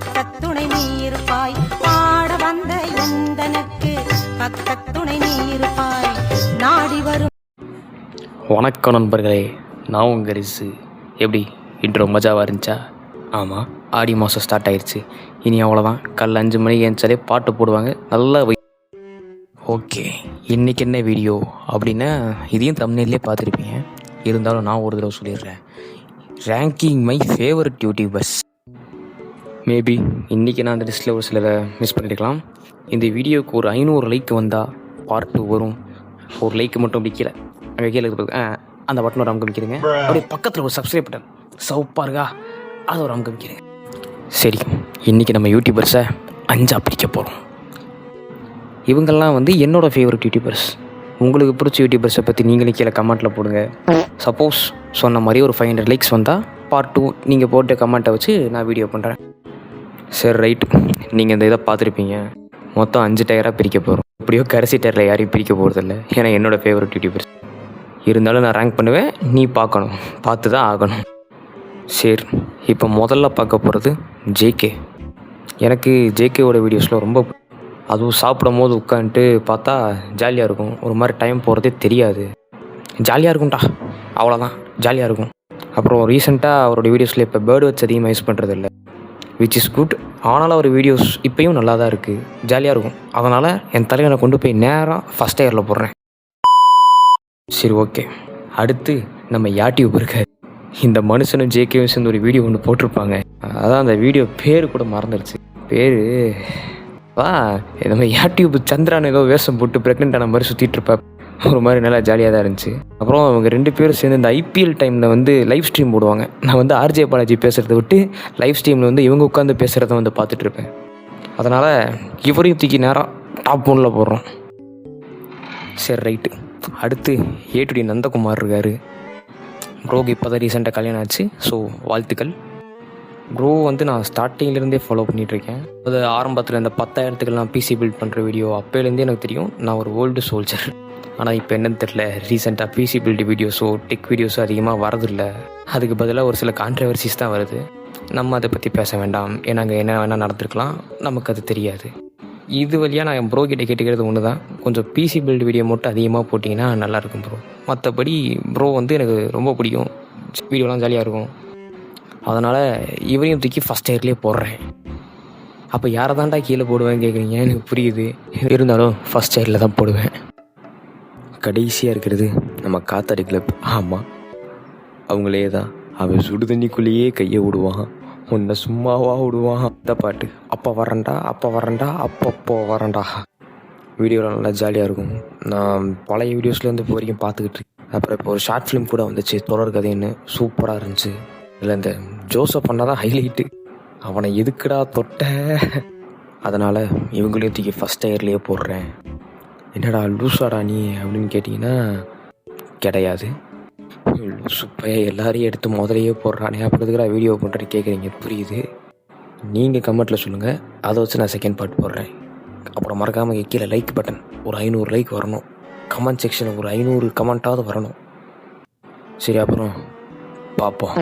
பக்கத்துணை நீ இருப்பாய், பாட வந்த எந்தனுக்கு பக்கத்துணை நீ இருப்பாய், நாடி வரும். வணக்கம் நண்பர்களே, நான் உங்கள் ரிசு. எப்படி இன்ட்ரோ மஜாவாக இருந்துச்சா? ஆமாம், ஆடி மாதம் ஸ்டார்ட் ஆயிடுச்சு. இனி அவ்வளோதான், காலைல 5 மணிக்கு ஏஞ்சாலே பாட்டு போடுவாங்க. நல்லா ஓகே, இன்றைக்கி என்ன வீடியோ அப்படின்னா இதையும் தம்ப்நெயிலே பார்த்துருப்பீங்க. இருந்தாலும் நான் ஒரு தடவை சொல்லிடுறேன். Ranking my favourite YouTubers. Maybe இன்றைக்கி நான் அந்த லிஸ்ட்டில் ஒரு சிலரை மிஸ் பண்ணியிருக்கலாம். இந்த வீடியோவுக்கு ஒரு 500 லைக் வந்தால் பார்ட் 2 வரும். ஒரு லைக் மட்டும் அப்படி கீழே அங்கே கீழே அந்த பட்டன் ஒரு அமுக்கிக்கிறேங்க. அப்படியே பக்கத்தில் ஒரு சப்ஸ்கிரைப் பட்டன் சவுப்பாக இருக்கா, அதை ஒரு அமுக்கிக்கிறேங்க. சரி, இன்றைக்கி நம்ம யூடியூபர்ஸை 5ஆக பிரிக்க போகிறோம். இவங்கெல்லாம் என்னோடய ஃபேவரட் யூடியூபர்ஸ். உங்களுக்கு பிடிச்ச யூடியூபர்ஸை பற்றி நீங்களே கீழே கமெண்ட்டில் போடுங்க. சப்போஸ் சொன்ன மாதிரி ஒரு 500 லைக்ஸ் வந்தால் பார்ட் 2 நீங்கள் போட்ட கமெண்ட்டை வச்சு நான் வீடியோ பண்ணுறேன். சரி, ரைட்டு. நீங்கள் இந்த இதை பார்த்துருப்பீங்க. மொத்தம் 5 டயராக பிரிக்க போகிறோம். எப்படியோ கடைசி டயரில் யாரையும் பிரிக்க போகிறதில்ல, ஏன்னா என்னோடய ஃபேவரட் யூடியூபர்ஸ். இருந்தாலும் நான் ரேங்க் பண்ணுவேன், நீ பார்க்கணும், பார்த்து தான் ஆகணும். சரி, இப்போ முதல்ல பார்க்க போகிறது ஜேகே. எனக்கு ஜேகேவோட வீடியோஸில் ரொம்ப, அதுவும் சாப்பிடும் போது உட்காந்துட்டு பார்த்தா ஜாலியாக இருக்கும். ஒரு மாதிரி டைம் போகிறதே தெரியாது. ஜாலியாக இருக்கும்டா, அவ்வளோதான், ஜாலியாக இருக்கும். அப்புறம் ரீசெண்டாக அவரோட வீடியோஸில் இப்போ பேர்டு வச்சு அதிகமாக யூஸ் பண்ணுறது இல்லை, விச் இஸ் குட். ஆனாலும் அவர் வீடியோஸ் இப்போயும் நல்லா தான் இருக்குது, ஜாலியாக இருக்கும். அதனால் என் தலைவனை கொண்டு போய் நேராக ஃபஸ்ட் இயரில் போடுறேன். சரி, ஓகே. அடுத்து நம்ம யூடியூப் இருக்கார். இந்த மனுஷனும் ஜேகேவும் சேர்ந்து ஒரு வீடியோ ஒன்று போட்டிருப்பாங்க. அதான் அந்த வீடியோ பேர் கூட மறந்துடுச்சு. பேர் நம்ம யூடியூப் சந்திரான் ஏதோ வேஷம் போட்டு ப்ரெக்னென்ட் ஆன மாதிரி சுற்றிட்டு இருப்பேன். ஒரு மாதிரி நல்லா ஜாலியாக தான் இருந்துச்சு. அப்புறம் அவங்க 2 பேரும் சேர்ந்து இந்த ஐபிஎல் டைமில் லைவ் ஸ்ட்ரீம் போடுவாங்க. நான் ஆர்ஜே பாலாஜி பேசுகிறத விட்டு லைவ் ஸ்ட்ரீமில் இவங்க உட்காந்து பேசுகிறத பார்த்துட்ருப்பேன். அதனால் இவரையும் தூக்கி நேராக டாப் 1ல் போடுறோம். சரி, ரைட்டு. அடுத்து ஏடி நந்தகுமார் இருக்கார். ப்ரோக்கு இப்போ தான் ரீசெண்டாக கல்யாணம் ஆச்சு. ஸோ வாழ்த்துக்கள் ப்ரோ. நான் ஸ்டார்டிங்லேருந்தே ஃபாலோ பண்ணிகிட்ருக்கேன். அது ஆரம்பத்தில் இந்த 10,000க்கு பிசி பில்ட் பண்ணுற வீடியோ அப்போலேருந்தே எனக்கு தெரியும். நான் ஒரு ஓல்டு சோல்ஜர். ஆனால் இப்போ என்னன்னு தெரில, ரீசெண்டாக பிசி பில்டு வீடியோஸோ டெக் வீடியோஸோ அதிகமாக வரதில்லை. அதுக்கு பதிலாக ஒரு சில கான்ட்ரவர்சிஸ் தான் வருது. நம்ம அதை பற்றி பேச வேண்டாம், ஏன்னா அங்கே என்ன வேணால் நடந்திருக்கலாம், நமக்கு அது தெரியாது. இது வழியாக நான் என் ப்ரோ கிட்டே கேட்டுக்கிறது ஒன்று தான், கொஞ்சம் பிசி பில்டு வீடியோ மட்டும் அதிகமாக போட்டிங்கன்னா நல்லாயிருக்கும் ப்ரோ. மற்றபடி ப்ரோ எனக்கு ரொம்ப பிடிக்கும், வீடியோலாம் ஜாலியாக இருக்கும். அதனால் இவரையும் தூக்கி ஃபஸ்ட் இயர்லேயே போடுறேன். அப்போ யாரை தான்டா கீழே போடுவேன்னு கேட்குறீங்க, எனக்கு புரியுது. இருந்தாலும் ஃபஸ்ட் இயரில் தான் போடுவேன். கடைசியாக இருக்கிறது நம்ம காத்தாடி கிளப். ஆமாம், அவங்களே தான். அவன் சுடு தண்ணிக்குள்ளேயே கையை விடுவான், உன்னை சும்மாவா விடுவான். இந்த பாட்டு அப்போ வரேன்டா, அப்போ வரேன்டா, அப்பப்போ வரேன்டா. வீடியோவில் நல்லா ஜாலியாக இருக்கும். நான் பழைய வீடியோஸ்லேருந்து இப்போ வரைக்கும் பார்த்துக்கிட்டு இருக்கேன். அப்புறம் இப்போ ஒரு ஷார்ட் ஃபிலிம் கூட வந்துச்சு, தொடர் கதைன்னு, சூப்பராக இருந்துச்சு. இல்லை, இந்த ஜோசப் பண்ணால் தான் ஹைலைட்டு. அவனை எதுக்குடா தொட்ட. அதனால் இவங்களையும் தூக்கி ஃபஸ்ட் இயர்லேயே போடுறேன். என்னடா லூஸாடா நீ அப்படின்னு கேட்டிங்கன்னா கிடையாது. லூசுப்பைய எல்லாரையும் எடுத்து முதலையே போடுறானே, அப்படிதுக்குடா வீடியோ பண்ணுறது கேட்குறீங்க, புரியுது. நீங்கள் கமெண்ட்டில் சொல்லுங்கள், அதை வச்சு நான் செகண்ட் பார்ட் போடுறேன். அப்புறம் மறக்காமல் கீழே லைக் பட்டன் ஒரு 500 லைக் வரணும். கமெண்ட் செக்ஷனுக்கு ஒரு 500 கமெண்ட்டாவது வரணும். சரி, அப்புறம் பார்ப்போம்.